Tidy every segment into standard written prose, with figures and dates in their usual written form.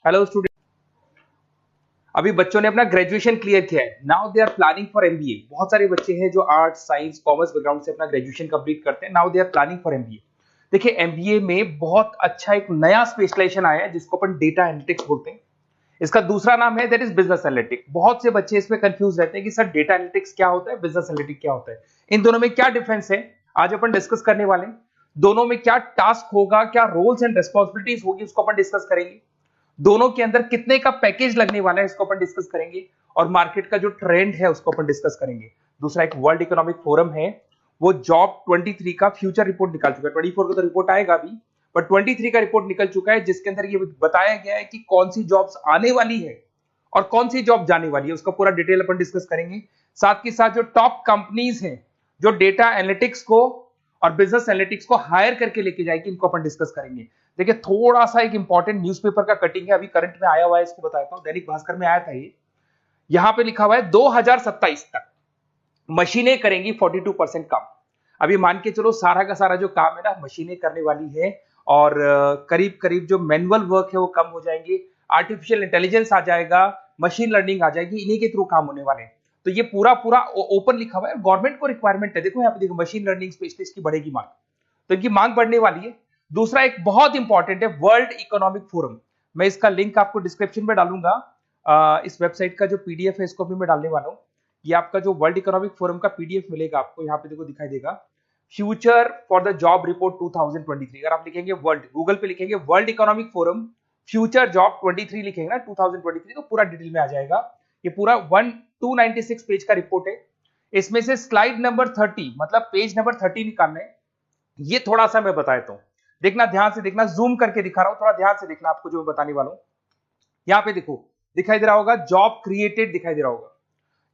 Hello student. अभी बच्चों ने अपना ग्रेजुएशन क्लियर किया है। Now they are planning for MBA. बहुत सारे बच्चे हैं जो आर्ट्स, साइंस, कॉमर्स बैकग्राउंड से अपना ग्रेजुएशन कंप्लीट करते हैं। Now they are planning for MBA. देखिए, एमबीए में बहुत अच्छा एक नया स्पेशलाइजेशन आया है जिसको अपन डेटा एनालिटिक्स बोलते हैं। इसका दूसरा नाम है दैट इज बिजनेस एनालिटिक्स। बहुत से बच्चे इसमें कंफ्यूज रहते हैं कि सर डेटा एनालिटिक्स क्या होता है, बिजनेस एनालिटिक्स क्या होता है, इन दोनों में क्या डिफरेंस है। आज अपन डिस्कस करने वाले हैं। दोनों में क्या टास्क होगा, क्या रोल्स एंड रिस्पॉन्सिबिलिटीज होगी, उसको अपन डिस्कस करेंगे। दोनों के अंदर कितने का पैकेज लगने वाला है इसको अपन डिस्कस करेंगे, और मार्केट का जो ट्रेंड है उसको अपन डिस्कस करेंगे। दूसरा, एक वर्ल्ड इकोनॉमिक फोरम है, वो जॉब 23 का फ्यूचर रिपोर्ट निकाल चुका है। 24 का तो रिपोर्ट आएगा अभी, पर 23 का रिपोर्ट निकल चुका है जिसके अंदर ये बताया गया है कि कौन सी जॉब्स आने वाली है और कौन सी जॉब जाने वाली है। उसका पूरा डिटेल अपन डिस्कस करेंगे। साथ के साथ जो टॉप कंपनीज हैं जो डेटा एनालिटिक्स को और बिजनेस एनालिटिक्स को हायर करके लेके जाएगी, इनको अपन डिस्कस करेंगे। देखिए, थोड़ा सा एक इंपॉर्टेंट न्यूज़पेपर का कटिंग है, अभी करंट में आया हुआ है, इसको बताता हूं। दैनिक भास्कर में आया था ये। यहां पे लिखा हुआ है 2027 तक मशीनें करेंगी 42% काम। अभी मान के चलो सारा का सारा जो काम है ना मशीनें करने वाली है, और करीब करीब जो मैनुअल वर्क है वो कम हो जाएंगे, आर्टिफिशियल इंटेलिजेंस आ जाएगा, मशीन लर्निंग आ जाएगी, इन्हीं के थ्रू काम होने वाले हैं। तो ये पूरा पूरा ओपन लिखा हुआ है, गवर्नमेंट को रिक्वायरमेंट है। देखो यहाँ पे देखो, मशीन लर्निंग स्पेशलिस्ट की बढ़ेगी मांग, तो इनकी मांग बढ़ने वाली है। दूसरा एक बहुत इंपॉर्टेंट है वर्ल्ड इकोनॉमिक फोरम। मैं इसका लिंक आपको डिस्क्रिप्शन में डालूंगा। इस वेबसाइट का जो पीडीएफ है इसको भी मैं डालने वाला हूँ। ये आपका जो वर्ल्ड इकोनॉमिक फोरम का पीडीएफ मिलेगा आपको, यहाँ पे देखो दिखाई देगा, future for the job report 2023। अगर आप लिखेंगे वर्ल्ड, गूगल पे लिखेंगे world economic forum future job 23 लिखेंगे ना 2023, तो पूरा डिटेल में आ जाएगा। ये पूरा 296 पेज का रिपोर्ट है। इसमें से स्लाइड नंबर 30 मतलब पेज नंबर 30 निकालना है। ये थोड़ा सा मैं बताता हूं, देखना ध्यान से, देखना, जूम करके दिखा रहा हूं, थोड़ा ध्यान से देखना आपको जो मैं बताने वाला हूं। यहां पे देखो दिखाई दे रहा होगा जॉब क्रिएटेड, दिखाई दे रहा होगा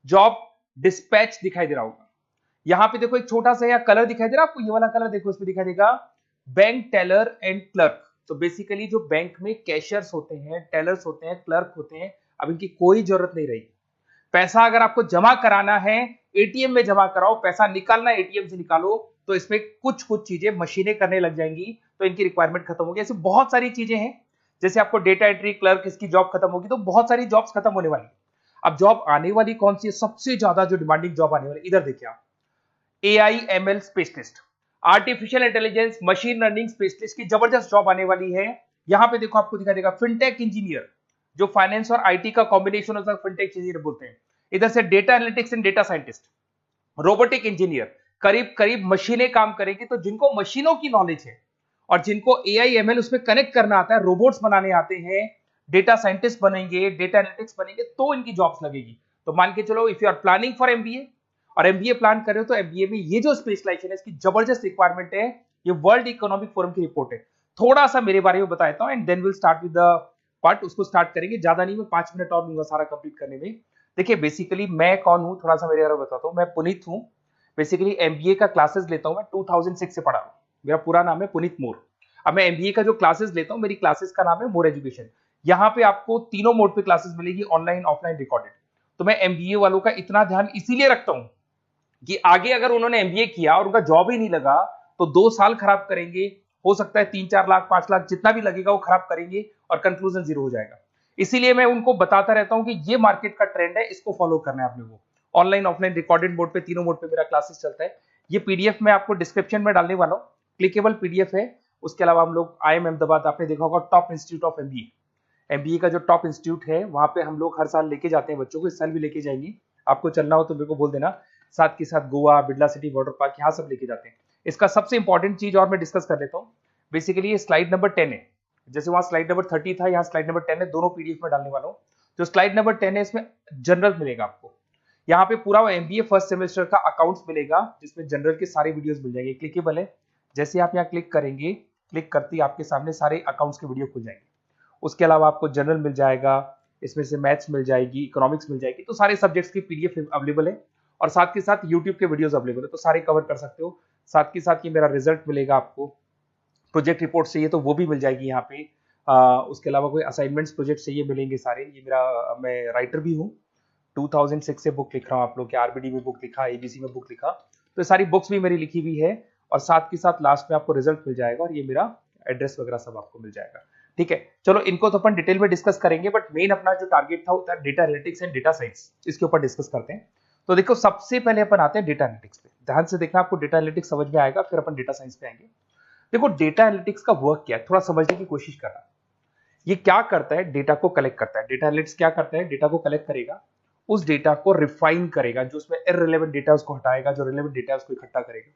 जॉब डिस्पैच, दिखाई दे रहा होगा। यहां पे देखो एक छोटा सा यहाँ कलर दिखाई दे रहा है आपको, ये वाला कलर देखो, इसमें दिखाई देगा बैंक टेलर एंड क्लर्क। तो बेसिकली जो बैंक में कैशियर्स होते हैं, टेलर्स होते हैं, क्लर्क होते हैं, अब इनकी कोई जरूरत नहीं रही। पैसा अगर आपको जमा कराना है एटीएम में जमा कराओ, पैसा निकालना है एटीएम से निकालो, तो इसमें कुछ कुछ चीजें मशीनें करने लग जाएंगी, तो इनकी रिक्वायरमेंट खत्म होगी। ऐसे बहुत सारी चीजें हैं, जैसे आपको डेटा एंट्री क्लर्क, इसकी जॉब खत्म होगी, तो बहुत सारी जॉब्स खत्म होने वाली। अब जॉब आने वाली कौन सी है, सबसे ज्यादा जो डिमांडिंग जॉब आने वाली, इधर देखिए आप, AI ML specialist, artificial intelligence machine learning specialist की जबरदस्त जॉब आने वाली है। यहां पे देखो आपको दिखाई देगा फिनटेक इंजीनियर, जो फाइनेंस और आईटी का कॉम्बिनेशन होता है, फिनटेक इंजीनियर बोलते हैं। इधर से data analytics and data scientist, robotic engineer, करीब करीब मशीनें काम करेगी। तो जिनको मशीनों की नॉलेज है और जिनको एआई एमएल उसमें कनेक्ट करना आता है, रोबोट्स बनाने आते हैं, डेटा साइंटिस्ट बनेंगे, डेटा एनालिटिक्स बनेंगे, तो इनकी जॉब्स लगेगी। तो मान के चलो if you are planning for MBA और एमबीए प्लान कर रहे हो, तो एमबीए में ये जो स्पेशलाइजेशन है इसकी जबरदस्त रिक्वायरमेंट है। ये वर्ल्ड इकोनॉमिक फोरम की रिपोर्ट है। थोड़ा सा मेरे बारे में बताता हूं and then will start with the part. उसको स्टार्ट करेंगे, ज्यादा नहीं, मैं 5 मिनट और लूंगा सारा कंप्लीट करने में। देखिए बेसिकली मैं कौन हूं, थोड़ा सा मेरे बारे में बताता हूं। मैं पुनीत हूं, बेसिकली एमबीए का क्लासेस लेता हूं मैं, 2006 से पढ़ा हूं। मेरा पूरा नाम है पुनीत मोर। अब मैं एमबीए का जो क्लासेस लेता हूं, मेरी क्लासेस का नाम है मोर एजुकेशन। यहाँ पे आपको तीनों मोड पे क्लासेस मिलेगी, ऑनलाइन, ऑफलाइन, रिकॉर्डेड। तो मैं एमबीए वालों का इतना ध्यान इसीलिए रखता हूं कि आगे अगर उन्होंने एमबीए किया और उनका जॉब ही नहीं लगा, तो 2 साल खराब करेंगे, हो सकता है 3-4 लाख 5 लाख जितना भी लगेगा वो खराब करेंगे और कंक्लूजन जीरो हो जाएगा। इसीलिए मैं उनको बताता रहता हूं कि ये मार्केट का ट्रेंड है, इसको फॉलो करना है आपने को। ऑनलाइन, ऑफलाइन, रिकॉर्डेड मोड पे, तीनों मोड पे मेरा क्लासेस चलता है। ये पीडीएफ मैं आपको डिस्क्रिप्शन में डालने वाला हूँ, क्लिकेबल पीडीएफ है। उसके अलावा हम लोग आईएम अहमदाबाद, आपने देखा होगा top institute of MBA, MBA का जो टॉप इंस्टीट्यूट है वहां पे हम लोग हर साल लेके जाते हैं बच्चों को। इस साल भी लेके जाएंगे, आपको चलना हो तो मेरे को बोल देना। साथ के साथ Goa, Birla city water park, यहाँ सब लेके जाते हैं। इसका सबसे इंपॉर्टेंट चीज और मैं डिस्कस कर लेता हूँ। बेसिकली ये स्लाइड नंबर 10 है, जैसे वहां स्लाइड नंबर 30 था, यहाँ स्लाइड नंबर 10 है, दोनों पीडीएफ में डालने वाला हूँ। जो स्लाइड नंबर 10 है इसमें जनरल मिलेगा आपको। यहाँ पे पूरा एमबीए फर्स्ट सेमेस्टर का अकाउंट्स मिलेगा, जिसमें जनरल के सारे वीडियोस मिल जाएंगे, क्लिकेबल है। जैसे आप यहाँ क्लिक करेंगे, क्लिक करते ही आपके सामने सारे अकाउंट्स के वीडियो खुल जाएंगे। उसके अलावा आपको जनरल मिल जाएगा, इसमें से मैथ्स मिल जाएगी, इकोनॉमिक्स मिल जाएगी, तो सारे सब्जेक्ट्स की पीडीएफ अवेलेबल है। और साथ के साथ यूट्यूब के वीडियोस अवेलेबल है, तो सारे कवर कर सकते हो। साथ के साथ ये मेरा रिजल्ट मिलेगा आपको, प्रोजेक्ट रिपोर्ट चाहिए तो वो भी मिल जाएगी यहाँ पे। उसके अलावा कोई असाइनमेंट्स, प्रोजेक्ट चाहिए, मिलेंगे सारे। ये मेरा, मैं राइटर भी हूँ, 2006 से बुक लिख रहा हूँ। आप लोग के आरबीडी में बुक लिखा, एबीसी में बुक लिखा, तो सारी बुक्स भी मेरी लिखी हुई है। और साथ के साथ लास्ट में आपको रिजल्ट मिल जाएगा, और ये मेरा एड्रेस वगैरह सब आपको मिल जाएगा। ठीक है, चलो इनको तो अपन डिटेल में डिस्कस करेंगे, बट मेन अपना जो टारगेट था होता है data analytics and data science, इसके ऊपर डिस्कस करते हैं। तो देखो सबसे पहले अपन आते हैं डेटा एनालिटिक्स पे, ध्यान से देखना, आपको डेटा एनालिटिक्स समझ में आएगा, फिर अपन डेटा साइंस पे आएंगे। देखो डेटा एनालिटिक्स का वर्क क्या है, थोड़ा समझने की कोशिश करना। ये क्या करता है, डेटा को कलेक्ट करता है। डेटा एनालिटिक्स क्या करता है, डेटा को कलेक्ट करेगा, उस डेटा को रिफाइन करेगा, जो उसमें इररिलेवेंट डेटा है उसको हटाएगा, जो रिलेवेंट डेटा है उसको इकट्ठा करेगा।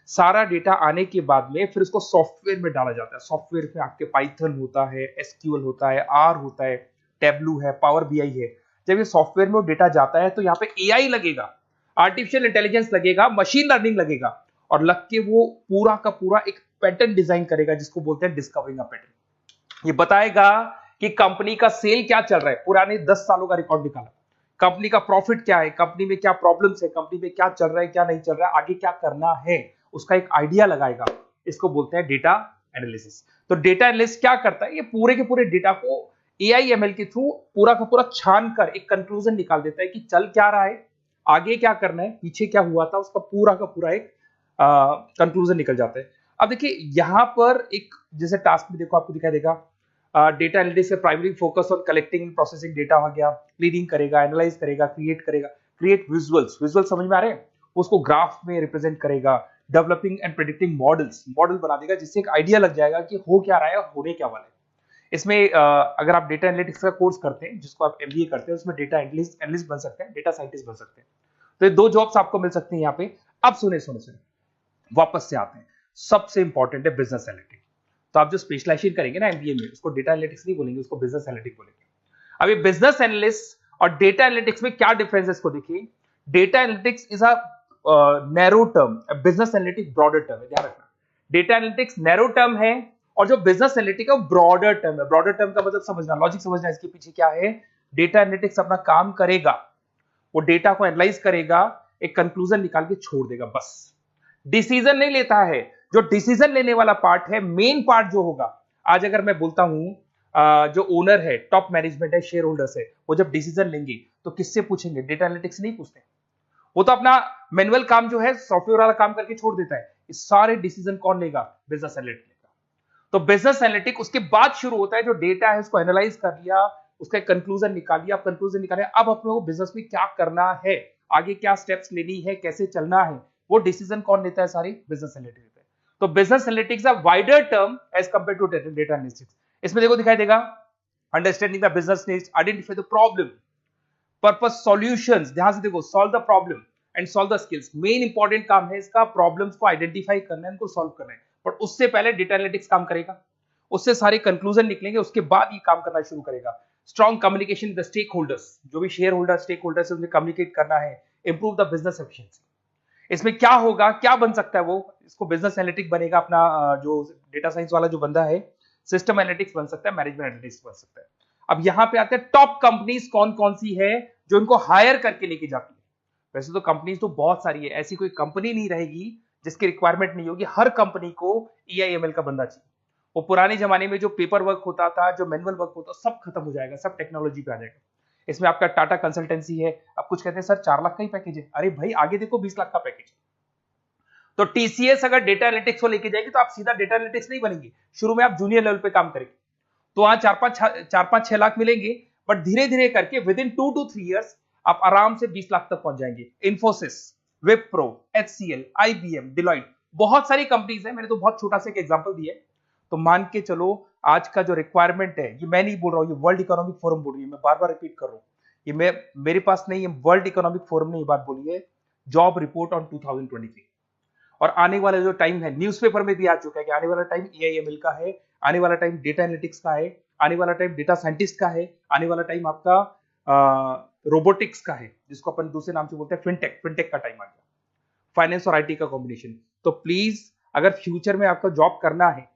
सारा डेटा आने के बाद में फिर उसको सॉफ्टवेयर में डाला जाता है। सॉफ्टवेयर में आपके पाइथन होता है, एसक्यूएल होता है, आर होता है, टेब्लू है, पावर बीआई है। जब ये सॉफ्टवेयर में वो डेटा जाता है तो यहाँ पे एआई लगेगा, आर्टिफिशियल इंटेलिजेंस लगेगा, मशीन लर्निंग लगेगा, और लग के वो पूरा का पूरा एक पैटर्न डिजाइन करेगा, जिसको बोलते हैं डिस्कवरिंग अ पैटर्न। ये बताएगा कि कंपनी का सेल क्या चल रहा है, पुराने 10 सालों का रिकॉर्ड निकाला, कंपनी का प्रॉफिट क्या है, कंपनी में क्या प्रॉब्लम्स है, कंपनी में क्या चल रहा है क्या नहीं चल रहा है, आगे क्या करना है, उसका एक आइडिया लगाएगा। इसको बोलते हैं डेटा एनालिसिस। तो डेटा एनालिस्ट क्या करता है, ये पूरे के पूरे डेटा को एआई एमएल के थ्रू पूरा का पूरा छान कर एक कंक्लूजन निकाल देता है कि चल क्या रहा है, आगे क्या करना है, पीछे क्या हुआ था, उसका पूरा का पूरा एक कंक्लूजन निकल जाता है। अब देखिए यहां पर एक जैसे टास्क में देखो आपको दिखाई देगा, डेटा एनालिटिक्स का primary focus on collecting and processing data हो गया, क्लीनिंग करेगा, एनालाइज करेगा, क्रिएट करेगा, क्रिएट विजुअल्स, विजुअल समझ में आ रहे हैं, उसको ग्राफ में रिप्रेजेंट करेगा, developing and predicting models, model बना देगा जिससे एक आइडिया लग जाएगा कि हो क्या रहा है और होने क्या वाला है। इसमें अगर आप डेटा एनालिटिक्स का कोर्स करते हैं, जिसको आप एमबीए करते हैं, उसमें डेटा एनालिस्ट बन सकते हैं, डेटा साइंटिस्ट बन सकते हैं। तो ये 2 जॉब्स आपको मिल सकती हैं यहाँ पे। अब सुने सुने सुने, वापस से आते हैं, सबसे इंपॉर्टेंट है बिजनेस एनालिटिक्स। तो आप जो स्पेशलाइजेशन करेंगे ना एमबीए में, उसको डेटा एनालिटिक्स नहीं बोलेंगे, उसको बिजनेस एनालिटिक्स बोलेंगे। अब ये बिजनेस एनालिस्ट और डेटा एनालिटिक्स में क्या डिफरेंस है इसको देखिए। Data analytics is a narrow term, business analytics broader term है, ध्यान रखना। डेटा एनालिटिक्स नैरो टर्म है और जो बिजनेस एनालिटिक्स है वो ब्रॉडर टर्म है। ब्रॉडर टर्म का मतलब समझना, लॉजिक समझना, इसके पीछे क्या है। डेटा एनालिटिक्स अपना काम करेगा, वो डेटा को एनालाइज करेगा, एक कंक्लूजन निकाल के छोड़ देगा, बस। डिसीजन नहीं लेता है। जो डिसीजन लेने वाला पार्ट है, मेन पार्ट जो होगा, आज अगर मैं बोलता हूं जो ओनर है, टॉप मैनेजमेंट है, शेयर होल्डर्स है, वो जब डिसीजन लेंगे तो किससे पूछेंगे, डेटा एनालिटिक्स नहीं पूछते। वो तो अपना मैनुअल काम जो है, सॉफ्टवेयर वाला काम करके छोड़ देता है। ये सारे डिसीजन कौन लेगा, बिजनेस एनालिटिक लेगा। तो बिजनेस एनालिटिक उसके बाद शुरू होता है, जो डेटा है उसको एनालाइज कर लिया, उसका एक कंक्लूजन निकाल लिया, अब कंक्लूजन निकाले, अब अपने को बिजनेस में क्या करना है, आगे क्या स्टेप्स लेनी है, कैसे चलना है, वो डिसीजन कौन लेता है, सारी बिजनेस एनालिटिक्स लेता है। तो business analytics a wider term as compare to data analytics. इसमें देखो दिखाई देगा, understanding the business needs, identify the problem, purpose, solutions, ध्यान से देखो, solve the problem and solve the skills. Main important काम है इसका, प्रॉब्लम्स को आइडेंटिफाई करना है, उनको सॉल्व करना है, पर उससे पहले डेटा एनालिटिक्स काम करेगा, उससे सारे कंक्लूजन निकलेंगे, उसके बाद ये काम करना शुरू करेगा। Strong communication with stakeholders, जो भी शेयर होल्डर स्टेक होल्डर से उनसे कम्युनिकेट करना है, इंप्रूव द बिजनेस एफिशिएंसी। इसमें क्या होगा, क्या बन सकता है वो, इसको बिजनेस एनालिटिक बनेगा अपना, जो डेटा साइंस वाला जो बंदा है, सिस्टम एनालिटिक्स बन सकता है, मैनेजमेंट एनालिटिक्स बन सकता है। अब यहां पे आते हैं टॉप कंपनीज कौन कौन सी है जो इनको हायर करके लेके जाती है। वैसे तो कंपनीज तो बहुत सारी है, ऐसी कोई कंपनी नहीं रहेगी जिसकी रिक्वायरमेंट नहीं होगी, हर कंपनी को ईआईएमएल का बंदा चाहिए। वो पुराने जमाने में जो पेपर वर्क होता था, जो मैनुअल वर्क होता था, सब खत्म हो जाएगा, सब टेक्नोलॉजी पे आ जाएगा। इसमें आपका टाटा कंसल्टेंसी है, अब कुछ कहते हैं सर 4 लाख का ही पैकेज है, अरे भाई आगे देखो 20 लाख का पैकेज। तो टीसीएस अगर डेटा एनालिटिक्स को लेके जाएगी तो आप सीधा डेटा एनालिटिक्स नहीं बनेंगे, शुरू में आप जूनियर लेवल पे काम करेंगे, तो वहां 4-5-6 लाख मिलेंगे, बट धीरे धीरे करके विद इन 2 to 3 years आप आराम से 20 लाख तक पहुंच जाएंगे। Infosys, Wipro, HCL, IBM, Deloitte, बहुत सारी कंपनीज है, मैंने तो बहुत छोटा सा एक एग्जांपल दिया है। तो मान के चलो आज का जो रिक्वायरमेंट है, ये मैं नहीं बोल रहा हूँ, ये वर्ल्ड इकोनॉमिक फोरम बोल रही है, मैं बार बार रिपीट कर रहा हूँ, ये मेरे पास नहीं, ये वर्ल्ड इकोनॉमिक फोरम ने ये बात बोली है, जॉब रिपोर्ट ऑन 2023। और आने वाला जो टाइम है, न्यूज़पेपर में भी आ चुका है कि आने वाला टाइम एआईएमएल का है, आने वाला टाइम डेटा एनालिटिक्स का है, आने वाला टाइम डेटा साइंटिस्ट का है, आने वाला टाइम आपका रोबोटिक्स का है, जिसको अपन दूसरे नाम से बोलते हैं फिनटेक। फिनटेक का टाइम आ गया, फाइनेंस और आईटी का कॉम्बिनेशन। तो प्लीज अगर फ्यूचर में आपका जॉब करना है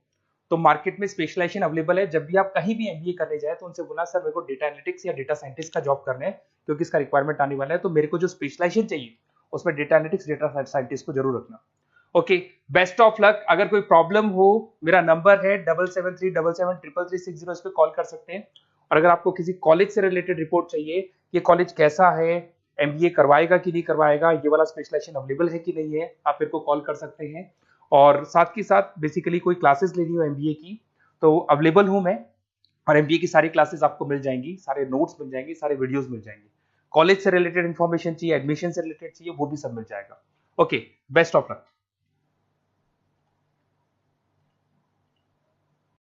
तो मार्केट में स्पेशलाइजेशन अवेलेबल है। जब भी आप कहीं भी एमबीए करने जाए तो उनसे बोलना, सर मेरे को डेटा एनालिटिक्स या डेटा साइंटिस्ट का जॉब करना है, क्योंकि इसका रिक्वायरमेंट आने वाला है, तो मेरे को जो स्पेशलाइजेशन चाहिए उसमें डेटा एनालिटिक्स, डेटा साइंटिस्ट को जरूर रखना। Okay, best of luck. अगर कोई प्रॉब्लम हो, मेरा नंबर है 7737733360, इस पे कॉल कर सकते हैं। और अगर आपको किसी कॉलेज से रिलेटेड रिपोर्ट चाहिए, ये कॉलेज कैसा है, एमबीए करवाएगा कि नहीं करवाएगा, ये वाला स्पेशलाइजेशन अवेलेबल है कि नहीं है, आप मेरे को कॉल कर सकते हैं। और साथ ही साथ बेसिकली कोई क्लासेस लेनी हो एमबीए की तो अवेलेबल हूं मैं, और एमबीए की सारी क्लासेस आपको मिल जाएंगी, सारे नोट्स मिल जाएंगे, सारे वीडियोस मिल जाएंगे। कॉलेज से रिलेटेड इन्फॉर्मेशन चाहिए, एडमिशन से रिलेटेड चाहिए, वो भी सब मिल जाएगा। Okay, best of luck.